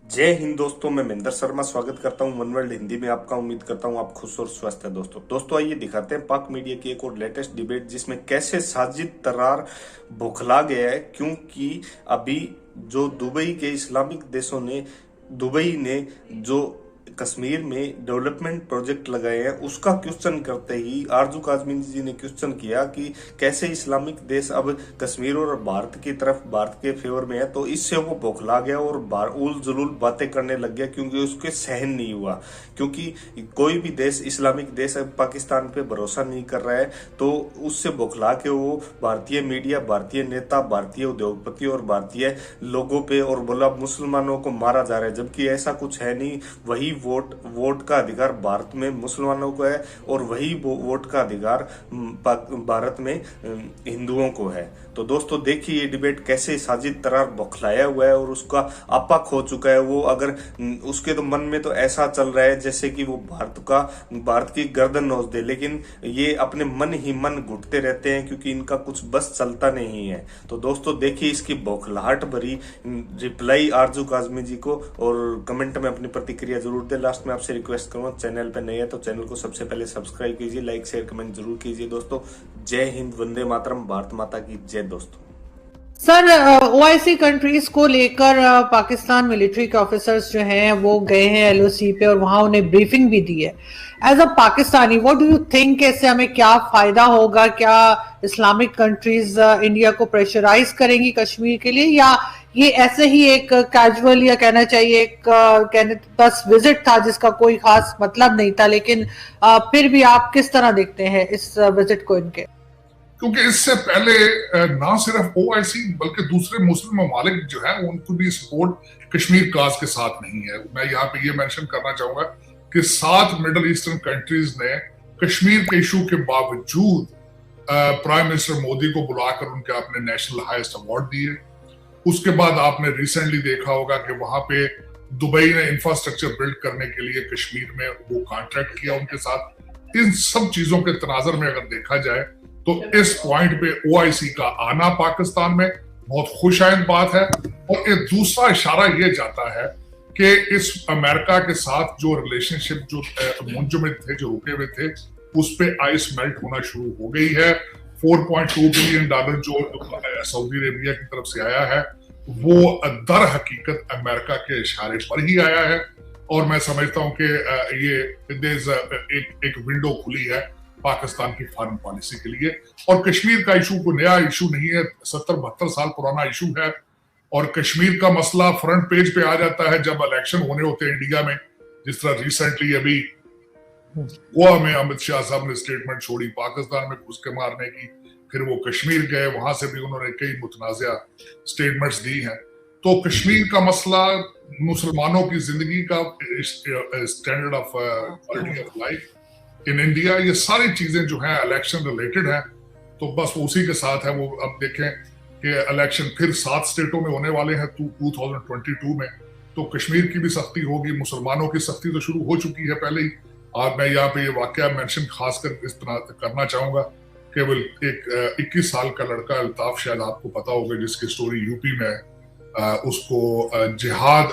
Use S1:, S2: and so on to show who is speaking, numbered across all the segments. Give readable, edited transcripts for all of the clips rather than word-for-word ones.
S1: जय हिंद दोस्तों, मैं महेंद्र शर्मा स्वागत करता हूं वन वर्ल्ड हिंदी में आपका। उम्मीद करता हूं आप खुश और स्वस्थ हैं। दोस्तों आइए दिखाते हैं पाक मीडिया की एक और लेटेस्ट डिबेट, जिसमें कैसे साजिद तर्रार बौखला गया है। क्योंकि अभी जो दुबई के इस्लामिक देशों ने दुबई ने जो कश्मीर में डेवलपमेंट प्रोजेक्ट लगाए हैं, उसका क्वेश्चन करते ही आरजू काजमी जी ने क्वेश्चन किया कि कैसे इस्लामिक देश अब कश्मीर और भारत की तरफ, भारत के फेवर में है। तो इससे वो बौखला गया और उल जुलूल बातें करने लग गया, क्योंकि उसके सहन नहीं हुआ। क्योंकि कोई भी देश, इस्लामिक देश अब पाकिस्तान पे भरोसा नहीं कर रहा है, तो उससे बौखला के वो भारतीय मीडिया, भारतीय नेता, भारतीय उद्योगपति और भारतीय लोगों पे और बोला मुसलमानों को मारा जा रहा है, जबकि ऐसा कुछ है नहीं। वही वोट का अधिकार भारत में मुसलमानों को है और वही वोट का अधिकार भारत में हिंदुओं को है। तो दोस्तों देखिए ये डिबेट कैसे साजिद तर्रार बौखलाया हुआ है और उसका आपा खो चुका है। वो अगर उसके तो मन में तो ऐसा चल रहा है जैसे कि वो भारत की गर्दन नोच दे, लेकिन ये अपने मन ही मन घुटते रहते हैं, क्योंकि इनका कुछ बस चलता नहीं है। तो दोस्तों देखिए इसकी बौखलाहट भरी रिप्लाई आरजू काजमी जी को, और कमेंट में अपनी प्रतिक्रिया जरूर दें। लास्ट में आपसे रिक्वेस्ट करूंगा, चैनल पे नए है तो चैनल को सबसे पहले सब्सक्राइब कीजिए, लाइक शेयर कमेंट जरूर कीजिए। दोस्तों जय हिंद, वंदे मातरम, भारत माता की जय। दोस्तों
S2: सर, ओआईसी कंट्रीज को लेकर पाकिस्तान मिलिट्री के ऑफिसर्स जो हैं वो गए हैं एलओसी पे और वहां उन्हें ब्रीफिंग भी दी है। As a Pakistani, what do you think, इससे हमें क्या फायदा होगा? क्या इस्लामिक कंट्रीज इंडिया को प्रेशराइज करेंगी कश्मीर के लिए, या ये ऐसे ही एक कैजुअल, या कहना चाहिए एक कहने बस विजिट था जिसका कोई खास मतलब नहीं था? लेकिन फिर भी आप किस तरह देखते हैं इस विजिट को इनके?
S3: क्योंकि इससे पहले ना सिर्फ ओआईसी बल्कि दूसरे मुस्लिम ममालिक जो है उनको भी सपोर्ट कश्मीर काज के साथ नहीं है। मैं यहाँ पे ये मेंशन करना चाहूंगा कि 7 मिडिल ईस्टर्न कंट्रीज ने कश्मीर के इशू के बावजूद प्राइम मिनिस्टर मोदी को बुलाकर उनके अपने नेशनल हाईएस्ट अवार्ड दिए। उसके बाद आपने रिसेंटली देखा होगा कि वहां पे दुबई ने इंफ्रास्ट्रक्चर बिल्ड करने के लिए कश्मीर में वो कॉन्ट्रैक्ट किया उनके साथ। इन सब चीजों के तनाजर में अगर देखा जाए तो इस पॉइंट पे ओआईसी का आना पाकिस्तान में बहुत खुशाइंद बात है। और एक दूसरा इशारा ये जाता है कि इस अमेरिका के साथ जो रिलेशनशिप जो मुंजमद थे, जो रुके हुए थे, उस पे आइस मेल्ट होना शुरू हो गई है। $4.2 बिलियन जो सऊदी अरेबिया की तरफ से आया है वो दर हकीकत अमेरिका के इशारे पर ही आया है। और मैं समझता हूं कि ये एक विंडो खुली है पाकिस्तान की फॉरेन पॉलिसी के लिए। और कश्मीर का इशू कोई नया इशू नहीं है, 70-72 साल पुराना इशू है। और कश्मीर का मसला फ्रंट पेज पे आ जाता है जब इलेक्शन होने होते हैं इंडिया में, जिस तरह रिसेंटली अभी गोवा में अमित शाह साहब ने स्टेटमेंट छोड़ी पाकिस्तान में घुस के मारने की। फिर वो कश्मीर गए, वहां से भी उन्होंने कई मुतनाज़ा स्टेटमेंट्स दी हैं। तो कश्मीर का मसला, मुसलमानों की जिंदगी का standard of quality of life in India, ये सारी चीजें जो है इलेक्शन रिलेटेड है। तो बस उसी के साथ है। वो अब देखें कि इलेक्शन फिर 7 स्टेटों में होने वाले हैं 2022 में, तो कश्मीर की भी सख्ती होगी, मुसलमानों की सख्ती तो शुरू हो चुकी है पहले ही। आज मैं यहाँ पे ये वाकया मेंशन खासकर इस तरह करना चाहूंगा। केवल एक 21 साल का लड़का अल्ताफ, शायद आपको पता होगा, जिसकी स्टोरी यूपी में है, उसको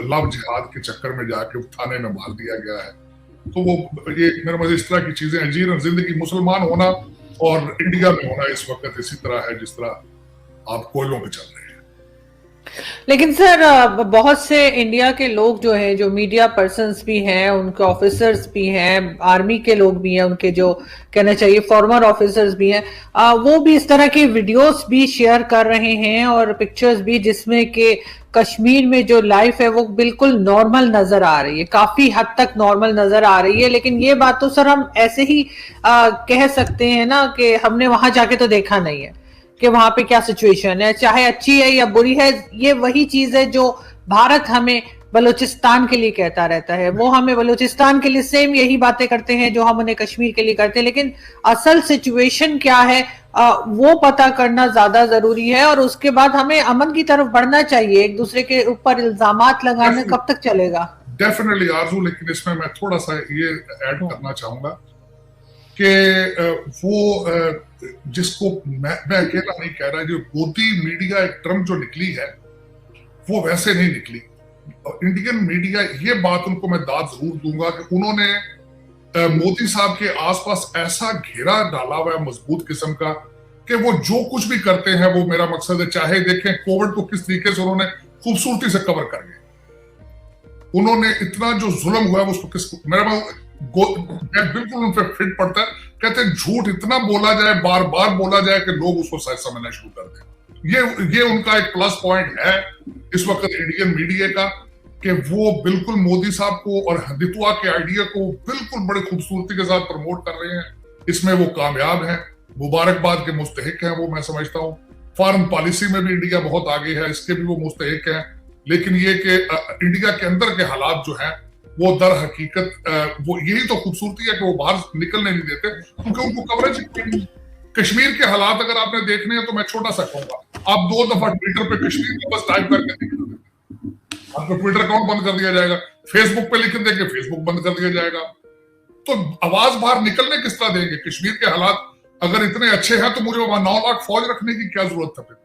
S3: लव जिहाद के चक्कर में जाके थाने में मार दिया गया है। तो वो ये मेरे मजे इस तरह की चीजें अजीब जिंदगी, मुसलमान होना और इंडिया में होना इस वक्त इसी तरह है जिस तरह आप कोयलों पे चल रहे हैं।
S2: लेकिन सर, बहुत से इंडिया के लोग जो हैं, जो मीडिया पर्सन्स भी हैं, उनके ऑफिसर्स भी हैं, आर्मी के लोग भी हैं, उनके जो कहना चाहिए फॉर्मर ऑफिसर्स भी हैं, वो भी इस तरह के वीडियोस भी शेयर कर रहे हैं और पिक्चर्स भी, जिसमें कि कश्मीर में जो लाइफ है वो बिल्कुल नॉर्मल नजर आ रही है, काफी हद तक नॉर्मल नजर आ रही है। लेकिन ये बात तो सर हम ऐसे ही कह सकते हैं ना कि हमने वहां जाके तो देखा नहीं है कि वहां पे क्या सिचुएशन है, चाहे अच्छी है या बुरी है। ये वही चीज है जो भारत हमें बलूचिस्तान के लिए कहता रहता है, वो हमें बलूचिस्तान के लिए सेम यही बातें करते हैं जो हम उन्हें कश्मीर के लिए करते हैं। लेकिन असल सिचुएशन क्या है वो पता करना ज्यादा जरूरी है, और उसके बाद हमें अमन की तरफ बढ़ना चाहिए। एक दूसरे के ऊपर इल्जामात लगाने कब तक चलेगा?
S3: डेफिनेटली आरजू, लेकिन इसमें मैं थोड़ा सा ये ऐड करना चाहूंगा कि वो जिसको मैं अकेला नहीं कह रहा, जो गोदी मीडिया एक टर्म जो निकली है वो वैसे नहीं निकली। इंडियन मीडिया, ये बात उनको मैं दाद जरूर दूंगा कि उन्होंने मोदी साहब के आसपास ऐसा घेरा डाला हुआ है मजबूत किस्म का कि वो जो कुछ भी करते हैं, वो मेरा मकसद है, चाहे देखें कोविड को किस तरीके से उन्होंने खूबसूरती से कवर कर गए। उन्होंने इतना जो जुल्म हुआ है उसको मैं बिल्कुल उन पर फिट पड़ता है। कहते हैं झूठ इतना बोला जाए, बार बार बोला जाए कि लोग उसको सच समझना शुरू कर दें। ये उनका एक प्लस पॉइंट है इस वक्त इंडियन मीडिया का, कि वो बिल्कुल मोदी साहब को और हिंदुत्व के आइडिया को बिल्कुल बड़ी खूबसूरती के साथ प्रमोट कर रहे हैं। इसमें वो कामयाब हैं, मुबारकबाद के मुस्तहिक हैं वो, मैं समझता हूँ। फॉरेन पॉलिसी में भी इंडिया बहुत आगे है, इसके भी वो मुस्तहिक हैं। लेकिन ये कि इंडिया के अंदर के हालात जो हैं वो दर हकीकत वो यही तो खूबसूरती है कि वो बाहर निकलने नहीं देते, क्योंकि उनको कवरेज। कश्मीर के हालात अगर आपने देखने हैं तो मैं छोटा सा कहूंगा, आप 2 दफा ट्विटर पे कश्मीर को बस टाइप करके देखें, आपका ट्विटर अकाउंट बंद कर दिया जाएगा। फेसबुक पे लिख देंगे, फेसबुक बंद कर दिया जाएगा। तो आवाज बाहर निकलने किस तरह देंगे? कश्मीर के हालात अगर इतने अच्छे हैं तो मुझे वहां 9 लाख फौज रखने की क्या जरूरत है?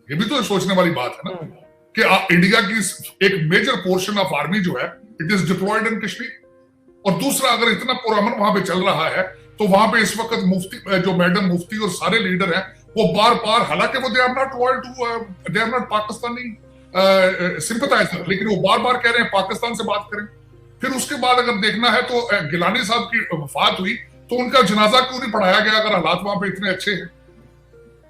S3: ये भी तो सोचने वाली बात है ना, कि इंडिया की एक मेजर पोर्शन ऑफ आर्मी जो है इट इज डिप्लॉयड इन कश्मीर। और दूसरा, अगर इतना पुरअमन वहां पे चल रहा है तो वहां पे इस वक्त मुफ्ती, जो मैडम मुफ्ती और सारे लीडर हैं, वो बार बार, हालांकि वो they are not loyal to, they are not Pakistani sympathiser, लेकिन वो बार बार कह रहे हैं पाकिस्तान से बात करें। फिर उसके बाद अगर देखना है तो गिलानी साहब की वफात हुई तो उनका जनाजा क्यों नहीं पढ़ाया गया अगर हालात वहां पे इतने अच्छे हैं?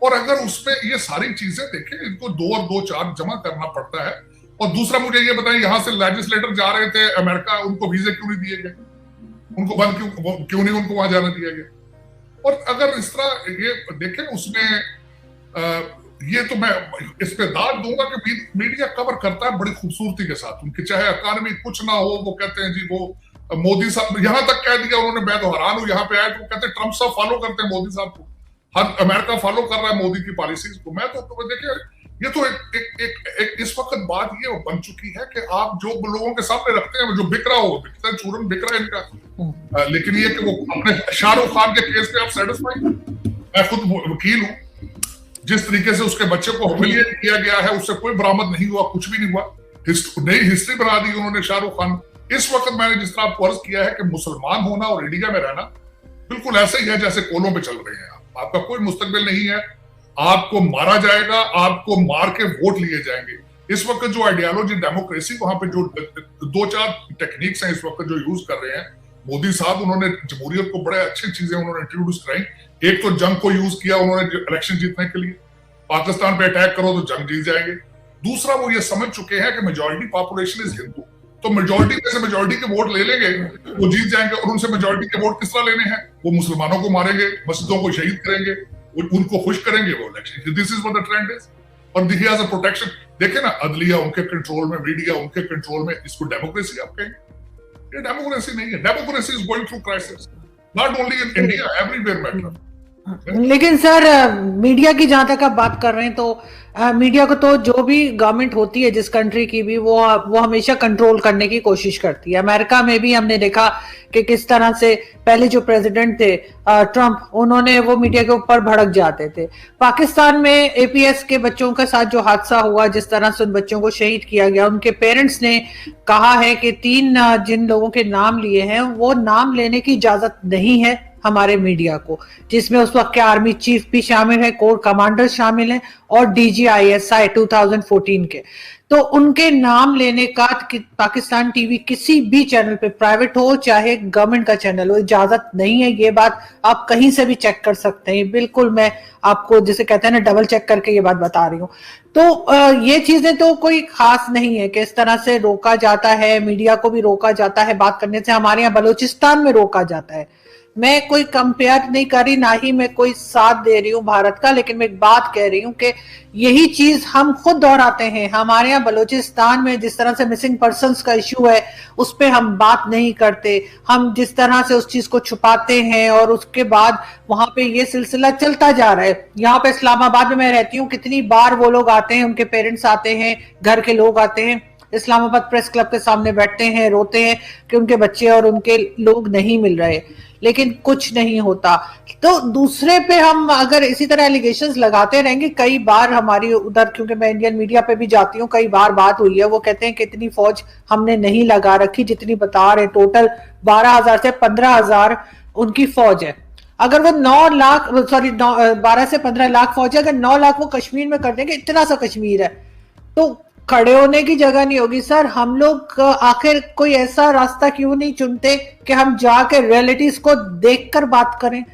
S3: और अगर उसमें ये सारी चीजें देखें, इनको 2 और 2 4 जमा करना पड़ता है। और दूसरा, मुझे ये बताएं, यहां से लेजिस्लेटर जा रहे थे अमेरिका, उनको वीजे क्यों नहीं दिए गए? उनको बंद क्यों नहीं उनको वहां जाने दिया गया? और अगर इस तरह ये देखें उसमें ये तो मैं इस पे दाद दूंगा कि मीडिया कवर करता है बड़ी खूबसूरती के साथ। उनकी चाहे इकॉनमी कुछ ना हो, वो कहते हैं जी वो मोदी साहब, यहां तक कह दिया उन्होंने, मैं तो हैरान हूं, यहाँ पे आए तो कहते हैं ट्रम्प साहब फॉलो करते हैं मोदी साहब को, हर अमेरिका फॉलो कर रहा है मोदी की पॉलिसीज को। मैं तो देखिए, ये तो एक इस वक्त बात ये बन चुकी है कि आप जो लोगों के सामने रखते हैं, जो बिक रहा हो, बिकता है, चूरन बिक रहा है इनका। लेकिन ये कि वो अपने शाहरुख खान के केस पे आप सेटिस्फाइड? मैं खुद वकील हूं, जिस तरीके से उसके बच्चे को ह्यूमिलिएट किया गया है, उससे कोई बरामद नहीं हुआ, कुछ भी नहीं हुआ, नई हिस्ट्री बना दी उन्होंने शाहरुख खान। इस वक्त मैंने जिस तरह आपको अर्ज किया है कि मुसलमान होना और इंडिया में रहना बिल्कुल ऐसे ही है जैसे कोलों पे चल रहे हैं। आपका कोई मुस्तकबिल नहीं है, आपको मारा जाएगा, आपको मार के वोट लिए जाएंगे। इस वक्त जो आइडियोलॉजी डेमोक्रेसी, वहां पे जो 2-4 टेक्निक्स हैं इस वक्त जो यूज कर रहे हैं मोदी साहब, उन्होंने जमहूरियत को बड़े अच्छी चीजें उन्होंने इंट्रोड्यूस कराई। एक तो जंग को यूज किया उन्होंने इलेक्शन जीतने के लिए, पाकिस्तान पे अटैक करो तो जंग जीत जाएंगे। दूसरा, वो ये समझ चुके हैं कि मेजॉरिटी पॉपुलेशन इज हिंदू, तो मेजॉरिटी में से मेजॉरिटी के वोट ले लेंगे, वो जीत जाएंगे। और उनसे मेजॉरिटी के वोट किस तरह लेने हैं? वो मुसलमानों को मारेंगे, मस्जिदों को शहीद करेंगे, उनको खुश करेंगे वो election. This is what the trend is. और ही हैज अ प्रोटेक्शन। देखे ना, अदलिया उनके कंट्रोल में, मीडिया उनके कंट्रोल में, इसको डेमोक्रेसी आप कहेंगे? ये डेमोक्रेसी नहीं है। Democracy is going through crisis, not only in India, everywhere matter.
S2: लेकिन सर, मीडिया की जहां तक आप बात कर रहे हैं, तो मीडिया को तो जो भी गवर्नमेंट होती है जिस कंट्री की भी, वो हमेशा कंट्रोल करने की कोशिश करती है। अमेरिका में भी हमने देखा कि किस तरह से पहले जो प्रेसिडेंट थे ट्रम्प, उन्होंने वो मीडिया के ऊपर भड़क जाते थे। पाकिस्तान में एपीएस के बच्चों के साथ जो हादसा हुआ, जिस तरह से उन बच्चों को शहीद किया गया, उनके पेरेंट्स ने कहा है कि 3 जिन लोगों के नाम लिए हैं, वो नाम लेने की इजाजत नहीं है हमारे मीडिया को, जिसमें उस वक्त के आर्मी चीफ भी शामिल है, कोर कमांडर शामिल हैं और DGISI 2014 के। तो उनके नाम लेने का पाकिस्तान टीवी किसी भी चैनल पे, प्राइवेट हो चाहे गवर्नमेंट का चैनल हो, इजाजत नहीं है। ये बात आप कहीं से भी चेक कर सकते हैं। बिल्कुल, मैं आपको जिसे कहते हैं ना, डबल चेक करके ये बात बता रही हूँ। तो ये चीजें तो कोई खास नहीं है कि इस तरह से रोका जाता है, मीडिया को भी रोका जाता है बात करने से। हमारे यहाँ बलूचिस्तान में रोका जाता है। मैं कोई कंपेयर नहीं कर रही, ना ही मैं कोई साथ दे रही हूँ भारत का, लेकिन मैं एक बात कह रही हूँ कि यही चीज हम खुद दोहराते हैं। हमारे यहाँ बलूचिस्तान में जिस तरह से मिसिंग पर्संस का इश्यू है, उस पर हम बात नहीं करते। हम जिस तरह से उस चीज को छुपाते हैं और उसके बाद वहां पे ये सिलसिला चलता जा रहा है। यहाँ पे इस्लामाबाद में मैं रहती हूँ, कितनी बार वो लोग आते हैं, उनके पेरेंट्स आते हैं, घर के लोग आते हैं, इस्लामाबाद प्रेस क्लब के सामने बैठते हैं, रोते हैं कि उनके बच्चे और उनके लोग नहीं मिल रहे, लेकिन कुछ नहीं होता। तो दूसरे पे हम अगर इसी तरह एलिगेशंस लगाते रहेंगे, कई बार हमारी उधर, क्योंकि मैं इंडियन मीडिया पे भी जाती हूँ, कई बार बात हुई है, वो कहते हैं कि इतनी फौज हमने नहीं लगा रखी जितनी बता रहे, टोटल 12,000 से 15,000 उनकी फौज है। अगर वो 9 लाख, सॉरी 12 से 15 लाख फौज है, अगर 9 लाख वो कश्मीर में कर देंगे, इतना सा कश्मीर है, तो खड़े होने की जगह नहीं होगी। सर हम लोग आखिर कोई ऐसा रास्ता क्यों नहीं चुनते कि हम जाके रियलिटीज को देखकर बात करें?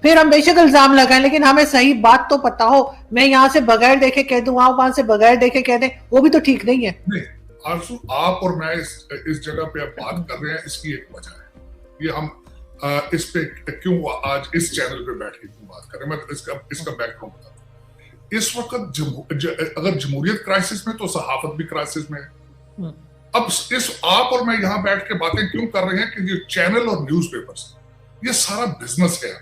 S2: फिर हम बेशक इल्जाम लगाएं, लेकिन हमें सही बात तो पता हो। मैं यहाँ से बगैर देखे कह दूं, आप वहां से बगैर देखे कह दें, वो भी तो ठीक नहीं है।
S3: नहीं आरज़ू, आप और मैं इस जगह पे अब बात कर रहे हैं, इसकी एक वजह है। ये हम इस पे क्यों आज इस चैनल पे बैठ के क्यों बात कर रहे हैं, मैं इसका बैकग्राउंड बताता हूँ। इस वक्त अगर जमहूरियत क्राइसिस में, तो सहाफत भी क्राइसिस में है। अब आप और मैं यहाँ बैठ के बातें क्यों कर रहे हैं कि ये चैनल और न्यूज़पेपर्स, ये सारा बिजनेस है,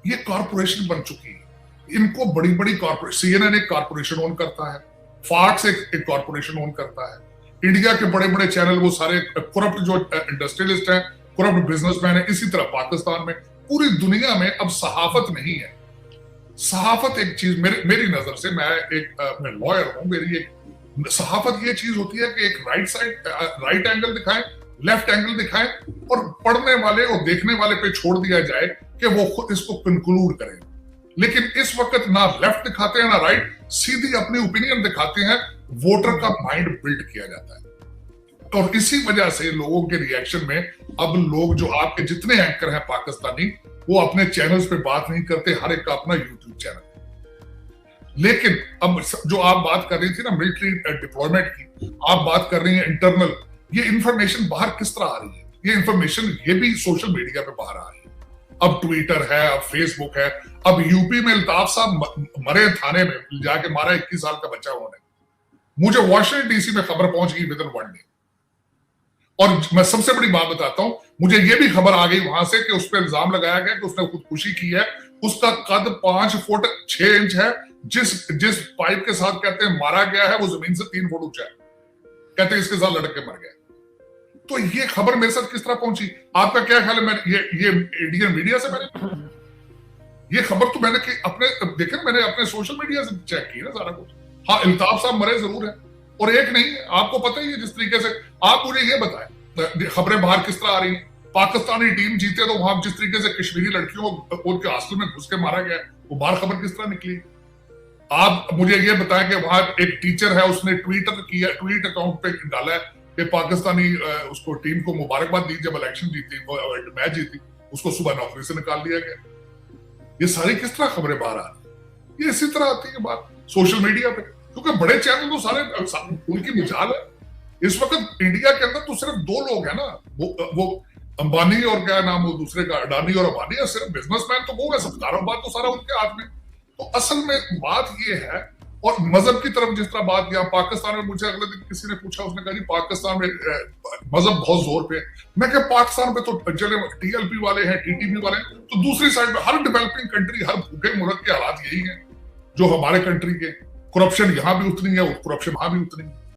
S3: ये कॉर्पोरेशन बन चुकी है। इनको बड़ी बड़ी कॉर्पोरेशन, CNN एक कॉर्पोरेशन ओन करता है, फॉक्स एक कॉर्पोरेशन ओन करता है, इंडिया के बड़े बड़े चैनल वो सारे करप्ट जो इंडस्ट्रियलिस्ट हैं, करप्ट बिजनेसमैन है। इसी तरह पाकिस्तान में, पूरी दुनिया में अब सहाफत नहीं है। सहाफत एक चीज मेरी नजर से, मैं लॉयर हूं, मेरी एक सहाफत ये चीज होती है कि एक राइट एंगल दिखाएं, लेफ्ट एंगल दिखाएं, और पढ़ने वाले और देखने वाले पे छोड़ दिया जाए कि वो खुद इसको कंक्लूड करें। लेकिन इस वक्त ना लेफ्ट दिखाते हैं ना राइट, सीधी अपनी ओपिनियन दिखाते हैं, वोटर का माइंड बिल्ड किया जाता है। और इसी वजह से लोगों के रिएक्शन में अब लोग, जो आपके जितने एंकर हैं पाकिस्तानी, वो अपने चैनल्स पे बात नहीं करते, हर एक का अपना यूट्यूब चैनल। लेकिन अब जो आप बात कर रही थी ना मिलिट्री डिप्लॉयमेंट की, आप बात कर रही हैं इंटरनल, ये इंफॉर्मेशन बाहर किस तरह आ रही है? ये इंफॉर्मेशन ये भी सोशल मीडिया पे बाहर आ रही है। अब ट्विटर है, अब फेसबुक है। अब यूपी में अल्ताफ साहब मरे, थाने में जाके मारा, 21 साल का बच्चा उन्होंने। मुझे वॉशिंगटन डीसी में खबर पहुंच गई विद इन 1 डे। और मैं सबसे बड़ी बात बताता हूं, मुझे ये भी खबर आ गई वहां से कि उस पर इल्जाम लगाया गया कि उसने खुदकुशी की है। उसका कद 5 फुट 6 इंच है। जिस पाइप के साथ कहते हैं मारा गया है, वो जमीन से 3 फुट ऊंचा है। कहते हैं इसके साथ लड़क के मर गया। तो ये खबर मेरे साथ किस तरह पहुंची? आपका क्या ख्याल है? मैं ये इंडियन मीडिया से मैंने ये खबर तो मैंने मैंने अपने सोशल मीडिया से चेक की ना सारा कुछ। हाँ, अल्ताफ साहब मरे जरूर है, और एक नहीं, आपको पता ही है। जिस तरीके से आप मुझे ये बताएं, खबरें बाहर किस तरह आ रही हैं। पाकिस्तानी टीम जीते तो वहां जिस तरीके से कश्मीरी लड़कियों को उनके हॉस्टल में घुस के मारा गया, वो बाहर खबर किस तरह निकली? आप मुझे ये बताएं कि वहां एक टीचर है, उसने ट्वीट अकाउंट पे डाला है कि पाकिस्तानी उसको टीम को मुबारकबाद दी जब इलेक्शन जीती, मैच जीती, उसको सुबह नौकरी से निकाल दिया गया। ये सारी किस तरह खबरें बाहर आ रही? ये इसी तरह आती है बात सोशल मीडिया पे, क्योंकि बड़े चैनल तो सारे उनकी मिसाल है। इस वक्त इंडिया के अंदर तो सिर्फ 2 लोग हैं ना, वो अंबानी और क्या नाम वो दूसरे का, अडानी और अंबानी, और सिर्फ बिजनेसमैन तो वो है, सब कारोबार तो सारा उनके हाथ में। तो असल में बात ये है। और मजहब की तरफ जिस तरह बात किया, पाकिस्तान में मुझे अगले दिन किसी ने पूछा, उसने कहा जी पाकिस्तान में मजहब बहुत जोर पे। मैं क्या, पाकिस्तान में तो चले TLP वाले हैं, TTP वाले हैं, तो दूसरी साइड में हर डेवलपिंग कंट्री, हर भूखे मुल्क के हालात यही है जो हमारे कंट्री के। करप्शन यहाँ भी उतनी है, करप्शन वहां भी उतनी है।